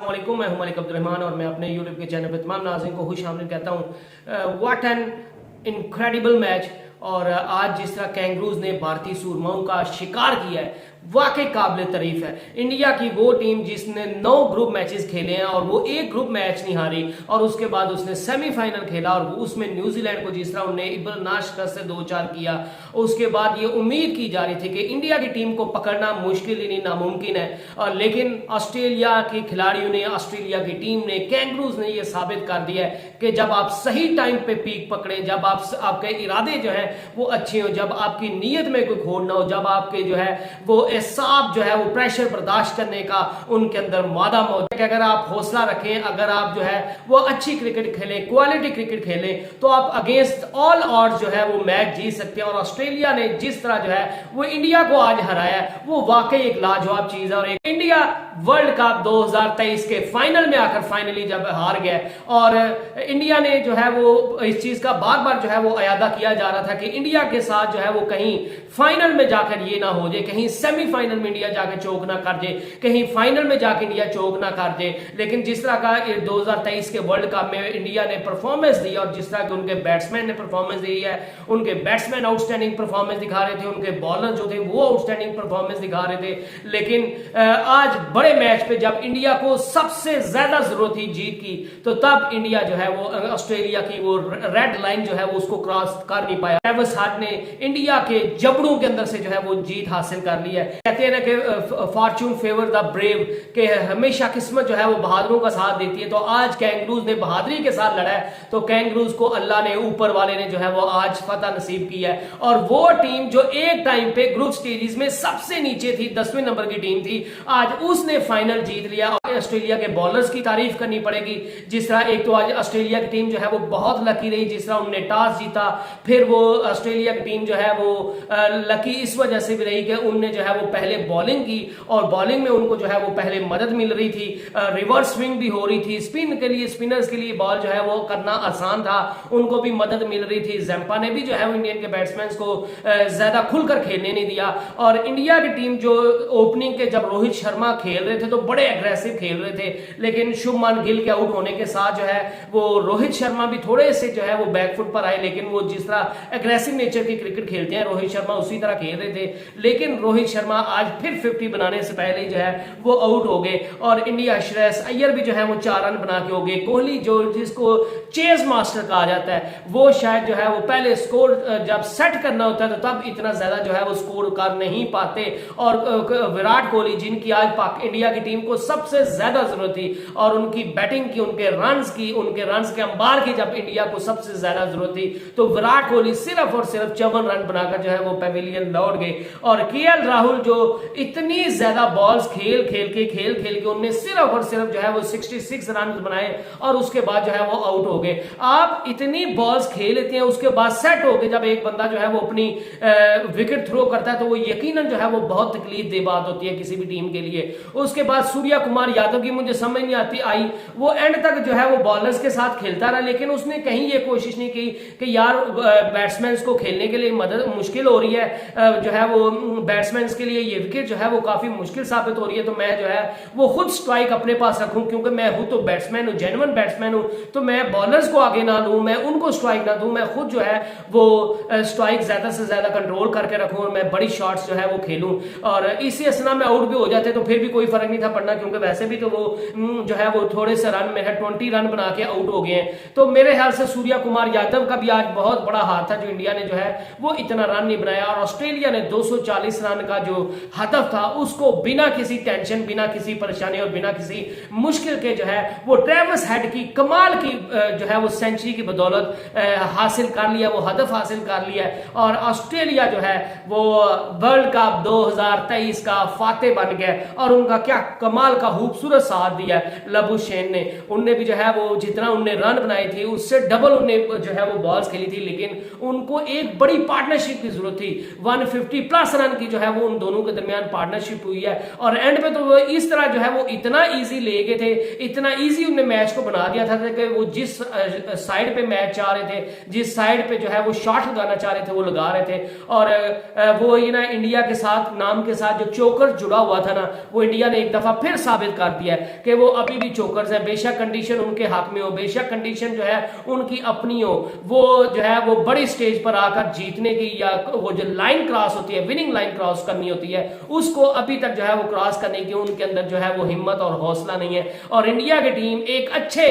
अस्सलामुअलैकुम, मैं हूं मलिक अब्दुर्रहमान और मैं अपने यूट्यूब के चैनल पर तमाम नाज़रीन को खुश आमदीद कहता हूं। What an incredible match. और आज जिस तरह कैंगरूज ने भारतीय सूरमाओं का शिकार किया है, वाकई काबिल तारीफ है। इंडिया की वो टीम जिसने 9 ग्रुप मैचेस खेले हैं और वो एक ग्रुप मैच नहीं हारी, और उसके बाद उसने सेमीफाइनल खेला और उसमें न्यूजीलैंड को जिस तरह उन्होंने इबरनाश से 2-4 किया। उसके बाद ये उम्मीद की जा रही थी कि इंडिया की टीम को पकड़ना मुश्किल ही नहीं नामुमकिन है, लेकिन ऑस्ट्रेलिया के खिलाड़ियों ने, ऑस्ट्रेलिया की टीम ने, कैंगरूज ने यह साबित कर दिया है कि जब आप सही टाइम पे पीक पकड़े, जब आपके इरादे जो है वो अच्छे हो, जब आपकी नीयत में कोई खोट ना हो, जब आपके जो है वो एहसाब जो है वो प्रेशर बर्दाश्त करने का उनके अंदर मादा मौजूद है कि अगर आप हौसला रखें, अगर आप जो है वो अच्छी क्रिकेट खेलें, क्वालिटी क्रिकेट खेलें, तो आप अगेंस्ट ऑल ऑड्स जो है वो मैच जीत सकते हैं। और ऑस्ट्रेलिया ने जिस तरह जो है वो इंडिया को आज हराया, वो वाकई एक लाजवाब चीज है। और एक इंडिया वर्ल्ड कप 2023 के फाइनल में आकर फाइनली जब हार गया, और इंडिया ने जो है वो इस चीज का बार बार जो है वो अयादा किया जा रहा था कि इंडिया के साथ जो है वो कहीं फाइनल में जाकर ये ना हो जाए, कहीं सेमीफाइनल में इंडिया जाकर चोक ना कर जाए, कहीं फाइनल में जाकर इंडिया चोक ना कर जाए। लेकिन जिस तरह का 2023 के वर्ल्ड कप में इंडिया ने परफॉर्मेंस दी और जिस तरह के उनके बैट्समैन ने परफॉर्मेंस दी है, उनके बैट्समैन आउटस्टैंडिंग परफॉर्मेंस दिखा रहे थे, उनके बॉलर जो थे वो आउटस्टैंडिंग परफॉर्मेंस दिखा रहे थे। लेकिन आज बड़े मैच पे जब इंडिया को सबसे ज्यादा जरूरत थी जीत की, तो तब इंडिया जो है वो ऑस्ट्रेलिया की वो रेड लाइन जो है वो उसको क्रॉस कर नहीं पाया। ट्रेविस हेड ने इंडिया के जबड़ों के अंदर से जो है वो जीत हासिल कर ली है। कहते हैं ना कि फॉर्च्यून फेवर द ब्रेव, के हमेशा किस्मत जो है वो बहादुरों का साथ देती है। तो आज कैंगरूज ने बहादुरी के साथ लड़ा है, तो कैंगरूज को अल्लाह ने, ऊपर वाले ने जो है वो आज फतह नसीब की है। और वो टीम जो एक टाइम पे ग्रुप स्टेज में सबसे नीचे थी, 10वें नंबर की टीम थी, आज उसने फाइनल जीत लिया। और ऑस्ट्रेलिया के बॉलर्स की तारीफ करनी पड़ेगी। जिस तरह एक तो आज ऑस्ट्रेलिया की टीम जो है वो बहुत लकी रही, जिस तरह उन्होंने टॉस जीता, फिर वो ऑस्ट्रेलिया की टीम जो है वो लकी इस वजह से भी रही कि उनने जो है वो पहले बॉलिंग की, और बॉलिंग में उनको जो है वो पहले मदद मिल रही थी, रिवर्स स्विंग भी हो रही थी, स्पिन के लिए, स्पिनर्स के लिए बॉल जो है वो करना आसान था, उनको भी मदद मिल रही थी। जैम्पा ने भी जो है इंडियन के बैट्समैन को ज्यादा खुलकर खेलने नहीं दिया। और इंडिया की टीम जो ओपनिंग के जब रोहित शर्मा खेल रहे थे तो बड़े एग्रेसिव खेल रहे थे, लेकिन शुभमन गिल के आउट होने के साथ जो है वो रोहित शर्मा भी थोड़े से जो है वो बैकफुट पर आए। लेकिन वो जिस तरह एग्रेसिव नेचर की क्रिकेट खेलते हैं रोहित शर्मा, उसी तरह खेल रहे थे। लेकिन रोहित शर्मा आज फिर 50 बनाने से पहले जो है वो आउट हो गए, और इंडिया श्रेयस अय्यर भी जो है वो 4 रन बना के हो गए। कोहली जो जिसको चेज मास्टर कहा जाता है, वो शायद जो है वो पहले स्कोर जब सेट करना होता है तो तब इतना ज्यादा जो है वो स्कोर कर नहीं पाते। और विराट कोहली जिनकी आज पाक इंडिया की टीम को सबसे ज्यादा जरूरत थी, और उनकी बैटिंग की, उनके रन्स के अंबार की जब इंडिया को सबसे ज्यादा जरूरत थी, तो विराट कोहली सिर्फ और सिर्फ 54 रन बनाकर जो है वो पेविलियन लौट गए। और केएल राहुल जो इतनी ज्यादा बॉल्स खेल के उन्होंने सिर्फ और सिर्फ जो है वो 66 रन बनाए, और उसके बाद जो है वो आउट हो गए। आप इतनी बॉल्स खेल लेते हैं, उसके बाद सेट हो गए, जब एक बंदा जो है वो अपनी विकेट थ्रो करता है तो वो यकीनन जो है वो बहुत तकलीफ दे बात होती है किसी भी टीम के लिए। उसके बाद सूर्या कुमार यादव की मुझे समझ नहीं आती आई, वो एंड तक जो है वो बॉलर्स के साथ खेलता रहा, लेकिन उसने कहीं ये कोशिश नहीं की कि यार बैट्समैन को खेलने के लिए मदद मुश्किल हो रही है, जो है वो बैट्समैन के लिए ये विकेट जो है वो काफी मुश्किल साबित हो रही है, तो मैं जो है वो खुद स्ट्राइक अपने पास रखूं, क्योंकि मैं हूं तो बैट्समैन हूं, जेन्युइन बैट्समैन हूं, तो मैं बॉलर्स को आगे ना लूं, मैं उनको स्ट्राइक ना दूं, मैं खुद जो है वो स्ट्राइक ज्यादा से ज्यादा कंट्रोल करके रखूं, और मैं बड़ी शॉट्स जो है वो खेलूं। और इसी असना में आउट भी हो जाते तो फिर भी कोई फर्क नहीं था पड़ना, क्योंकि वैसे भी तो वो जो है वो थोड़े से रन में 20 रन बना के आउट हो गए हैं। तो मेरे ख्याल से सूर्या कुमार यादव का भी आज बहुत बड़ा हाथ था जो इंडिया ने जो है वो इतना रन नहीं बनाया, और ऑस्ट्रेलिया ने 240 रन का जो हदफ था उसको बिना किसी टेंशन, बिना किसी परेशानी और बिना किसी मुश्किल के जो है वो ट्रेविस हेड की कमाल की जो है वो सेंचुरी की बदौलत हासिल कर लिया, वो हदफ हासिल कर लिया। और ऑस्ट्रेलिया जो है वो वर्ल्ड कप 2023 का फातेह बन गया, और उनका क्या कमाल का खूबसूरत साथ दिया लबुशेन ने। उनने भी जो है वो जितना उनने रन बनाए थे उससे डबल उनने जो है वो बॉल्स खेली थी, लेकिन उनको एक बड़ी पार्टनरशिप की जरूरत थी। 150 प्लस रन की जो है वो उन दोनों के दरमियान पार्टनरशिप हुई है, और एंड पे तो वो इस तरह जो है वो इतना इजी ले गए थे, इतना इजी उन्होंने मैच को बना दिया था कि वो जिस साइड पे मैच चाह रहे थे, जिस साइड पे जो है वो शॉट लगाना चाह रहे थे वो लगा रहे थे। और वो ये ना इंडिया के साथ नाम के साथ जो चोकर जुड़ा हुआ था ना, वो इंडिया ने एक दफा फिर साबित कर कर दिया है कि वो अभी भी चोकर्स हैं। बेशक कंडीशन उनके हक में हो, बेशक कंडीशन जो है उनकी अपनी हो, वो जो है वो बड़ी स्टेज पर आकर जीतने की या वो जो लाइन क्रॉस होती है, विनिंग लाइन क्रॉस करनी होती है, उसको अभी तक जो है वो क्रॉस करने की उनके अंदर जो है वो हिम्मत और हौसला नहीं है। और इंडिया की टीम एक अच्छे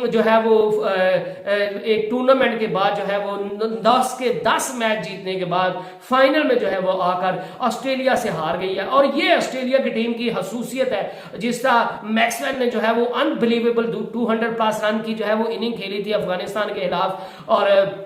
जो है वो एक टूर्नामेंट के बाद जो है वो 10 के 10 मैच जीतने के बाद फाइनल में जो है वो आकर ऑस्ट्रेलिया से हार गई है। और ये ऑस्ट्रेलिया की टीम की खसूसियत है, जिस तरह मैक्सवेल ने जो है वो अनबिलीवेबल 200 प्लस रन की जो है वो इनिंग खेली थी अफगानिस्तान के खिलाफ। और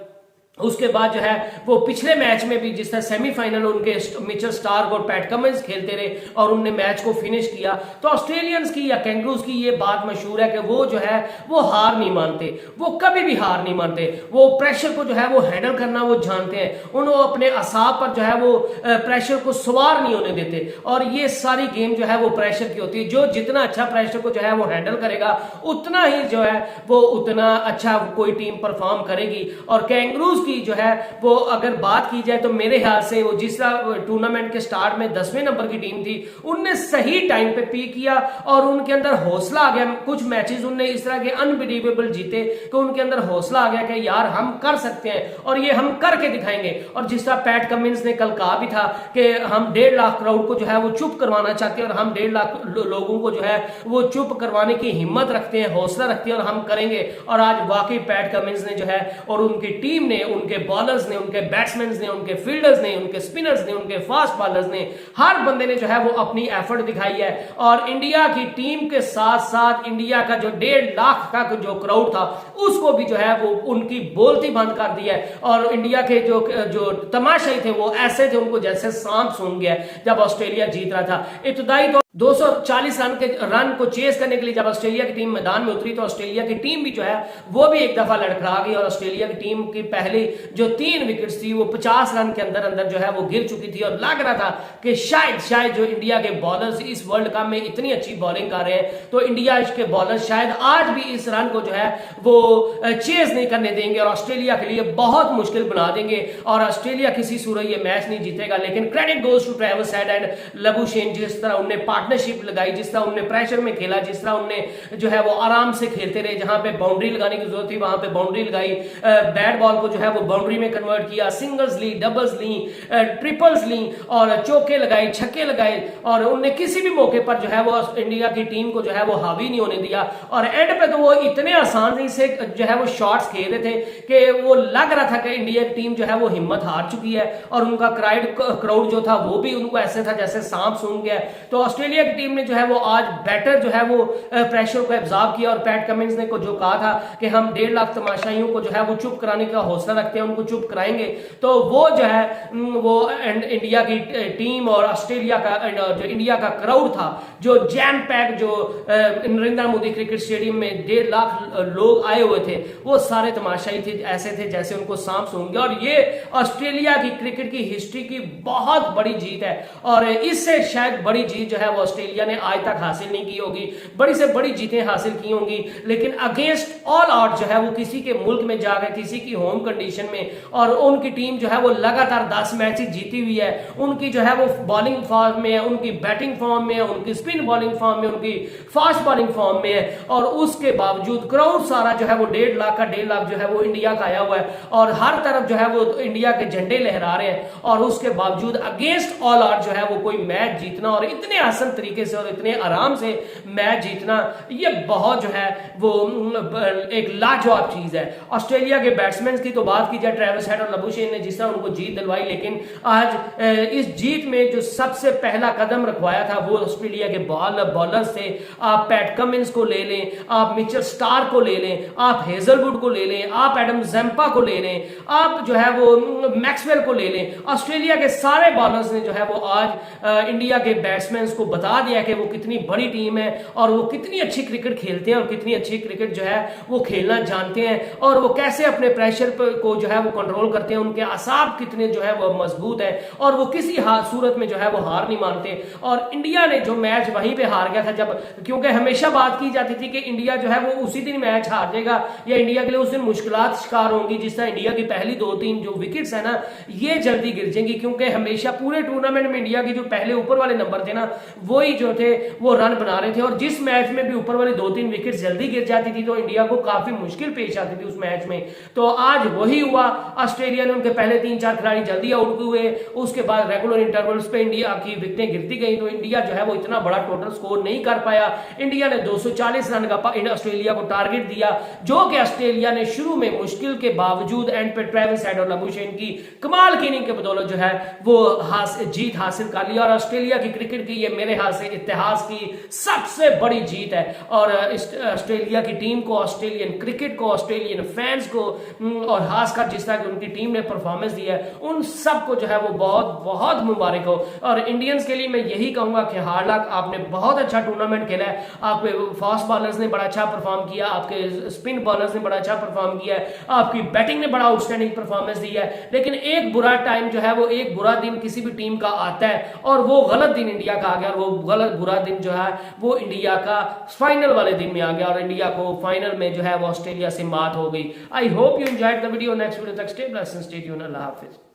उसके बाद जो है वो पिछले मैच में भी जिस तरह सेमीफाइनल उनके मिचेल स्टार्क और पैट कमिंस खेलते रहे और उनने मैच को फिनिश किया, तो ऑस्ट्रेलियंस की या कैंगरूज की ये बात मशहूर है कि वो जो है वो हार नहीं मानते, वो कभी भी हार नहीं मानते, वो प्रेशर को जो है वो हैंडल करना वो जानते हैं, उन्होंने अपने असाब पर जो है वो प्रेशर को सवार नहीं होने देते। और ये सारी गेम जो है वो प्रेशर की होती है, जो जितना अच्छा प्रेशर को जो है वो हैंडल करेगा उतना ही जो है वो उतना अच्छा कोई टीम परफॉर्म करेगी। और कैंगरूज जो है वो अगर बात की जाए तो मेरे ख्याल से वो जिस टूर्नामेंट के स्टार्ट में 10वें नंबर की टीम थी, उनने सही टाइम पे पीक किया और उनके अंदर हौसला आ गया। कुछ मैचेस उनने इस तरह के अनबिलीवेबल जीते कि उनके अंदर हौसला आ गया कि यार हम कर सकते हैं और ये हम करके दिखाएंगे। और जिस तरह पैट कमिंस ने कल कहा भी था कि हम 1.5 लाख क्राउड को जो है वो चुप करवाना चाहते हैं और हम 1.5 लाख लोगों को जो है वो चुप करवाने की हिम्मत रखते हैं, हौसला रखते हैं और हम करेंगे। और आज वाकई पैट कमिंस ने जो है और उनकी टीम ने, उनके बॉलर्स ने, उनके बैट्समैन ने, उनके फील्डर्स ने, उनके स्पिनर्स ने, उनके फास्ट बॉलर्स ने, हर बंदे ने जो है वो अपनी एफर्ट दिखाई है। और इंडिया की टीम के साथ साथ इंडिया का जो 1.5 लाख का जो क्राउड था उसको भी जो है वो उनकी बोलती बंद कर दी है। और इंडिया के जो तमाशाई थे वो ऐसे थे उनको जैसे सांप सूंघ गया जब ऑस्ट्रेलिया जीत रहा था। इब्तदाई तो 240 रन को चेस करने के लिए जब ऑस्ट्रेलिया की टीम मैदान में उतरी तो ऑस्ट्रेलिया की टीम भी जो है वो भी एक दफा लड़खड़ा गई और ऑस्ट्रेलिया की टीम की पहली जो 3 विकेट्स थी वो 50 रन के अंदर अंदर जो है वो गिर चुकी थी। और लग रहा था कि शायद जो इंडिया के बॉलर्स इस वर्ल्ड कप में इतनी अच्छी बॉलिंग कर रहे हैं तो इंडिया के बॉलर्स शायद आज भी इस रन को जो है वो चेस नहीं करने देंगे और ऑस्ट्रेलिया के लिए बहुत मुश्किल बना देंगे और ऑस्ट्रेलिया किसी सूरत ये मैच नहीं जीतेगा। लेकिन credit goes to Travis Head and Labuschagne, जिस तरह उन्हें पार्टनरशिप लगाई, जिस तरह उन्होंने प्रेशर में खेला, जिस तरह उन्होंने जो है वो आराम से खेलते रहे, जहां पे बाउंड्री लगाने की जरूरत थी वहां पे बाउंड्री लगाई, बैट बॉल को जो है वो बाउंड्री में कन्वर्ट किया, सिंगल्स ली, डबल्स ली, ट्रिपल्स ली और चौके लगाए, छक्के लगाए और उन्होंने किसी भी मौके पर जो है वो इंडिया की टीम को जो है वो हावी नहीं होने दिया। और एंड पे तो वो इतने आसानी से जो है वो शॉट्स खेल रहे थे कि वो लग रहा था कि इंडिया की टीम जो है वो हिम्मत हार चुकी है और उनका क्राउड जो था वो भी उनको ऐसे था जैसे सांप सूंघ गया। तो ऑस्ट्रेलिया की टीम ने जो है वो आज बेटर जो है वो प्रेशर को एब्जॉर्ब किया और पैट कमिंस ने को जो कहा था कि हम 1.5 लाख तमाशाइयों को जो है वो चुप कराने का हौसला रखते हैं, उनको चुप कराएंगे। तो वो जो है वो इंडिया की टीम और ऑस्ट्रेलिया का जो इंडिया का क्राउड था जो जैम पैक जो नरेंद्र मोदी क्रिकेट स्टेडियम में 1.5 लाख लोग आए हुए थे वो सारे तमाशाई थे, ऐसे थे जैसे उनको सांप सूंघ गया। और ये ऑस्ट्रेलिया की क्रिकेट की हिस्ट्री की बहुत बड़ी जीत है और इससे शायद बड़ी जीत जो है वो ऑस्ट्रेलिया ने आज तक हासिल नहीं की होगी। बड़ी से बड़ी जीतें हासिल की होंगी लेकिन अगेंस्ट ऑल आउट जो है वो किसी के मुल्क में जाकर किसी की होम कंडीशन में, और उनकी टीम जो है वो लगातार 10 मैच जीती हुई है। उनकी जो है वो बॉलिंग फॉर्म में है, उनकी बैटिंग फॉर्म में है, उनकी स्पिन बॉलिंग फॉर्म में, उनकी फास्ट बॉलिंग फॉर्म में है और उसके बावजूद क्राउड सारा जो है वो 1.5 लाख का 1.5 लाख जो है वो इंडिया का आया हुआ है और हर तरफ जो है वो इंडिया के झंडे लहरा रहे हैं और उसके बावजूद अगेंस्ट ऑल आउट जो है वो कोई मैच जीतना और इतने आसान तरीके से और इतने आराम से मैच जीतना, ये बहुत जो है वो एक लाजवाब चीज है। ऑस्ट्रेलिया के बैट्समैन की तो बात की जाए, ट्रेविस हेड और लबुशेन ने जिस तरह उनको जीत दिलवाई, लेकिन आज इस जीत में जो सबसे पहला कदम रखवाया था वो ऑस्ट्रेलिया के बॉलर से। आप पैट कमिंस को ले लें, आप मिचेल स्टार्क को ले लें, आप हेजलवुड को ले लें, आप एडम ज़म्पा को ले लें, आप जो है वो मैक्सवेल को ले लें, ऑस्ट्रेलिया के सारे बॉलर्स ने जो है वो आज इंडिया के बैट्समैन को बता दिया कि वो कितनी बड़ी टीम है और वो कितनी अच्छी क्रिकेट खेलते हैं और कितनी अच्छी क्रिकेट जो है वो खेलना जानते हैं और वो कैसे अपने प्रेशर को जो है वो कंट्रोल करते हैं, उनके असाब कितने जो है वो मजबूत है और वो किसी सूरत में जो है वो हार नहीं मानते। और इंडिया ने जो मैच वहीं पे हार गया था, जब क्योंकि हमेशा बात की जाती थी कि इंडिया जो है वो उसी दिन मैच हार जाएगा या इंडिया के लिए उस दिन मुश्किलात शिकार होंगी, जिस तरह इंडिया की पहली 2-3 जो विकेट्स है ना ये जल्दी गिर जाएंगी, क्योंकि हमेशा पूरे टूर्नामेंट में इंडिया के जो पहले ऊपर वाले नंबर थे ना वही जो थे वो रन बना रहे थे, और जिस मैच में भी ऊपर वाली 2-3 विकेट जल्दी गिर जाती थी तो इंडिया को काफी मुश्किल पेश आती थी उस मैच में। तो आज वही हुआ, ऑस्ट्रेलिया ने उनके पहले 3-4 खिलाड़ी जल्दी आउट हुए, उसके बाद रेगुलर इंटरवल्स पे इंडिया की विकेटें गिरती गई, तो इंडिया जो है वो इतना बड़ा टोटल स्कोर नहीं कर पाया। इंडिया ने 240 रन का ऑस्ट्रेलिया को टारगेट दिया, जो कि ऑस्ट्रेलिया ने शुरू में मुश्किल के बावजूद एंड पे ट्रेविस हेड और लबुशेन की कमाल की इनिंग के बदौलत जो है वो जीत हासिल कर लिया। और ऑस्ट्रेलिया की क्रिकेट की ये मेरे हाथ से इतिहास की सबसे बड़ी जीत है, और ऑस्ट्रेलिया की टीम को, ऑस्ट्रेलियन क्रिकेट को, ऑस्ट्रेलियन फैंस को, और खासकर जिस तरह की उनकी टीम ने परफॉर्मेंस दी है उन सबको जो है वो बहुत बहुत मुबारक हो। और इंडियंस के लिए मैं यही कहूंगा कि हार्ड लक, आपने बहुत अच्छा टूर्नामेंट खेला है, आपके फास्ट बॉलर्स ने बड़ा अच्छा परफॉर्म किया, आपके स्पिन बॉलर्स ने बड़ा अच्छा परफॉर्म किया है, आपकी बैटिंग ने बड़ा आउटस्टैंडिंग परफॉर्मेंस दी है। लेकिन एक बुरा टाइम जो है वो, एक बुरा दिन किसी भी टीम का आता है, और वो गलत दिन इंडिया का आ गया, और वो गलत बुरा दिन जो है वो इंडिया का फाइनल वाले दिन में आ गया, और इंडिया को फाइनल में जो है वो ऑस्ट्रेलिया से मात हो गई। I hope you enjoyed the video. Next video तक stay blessed and stay tuned. अल्लाह हाफिज।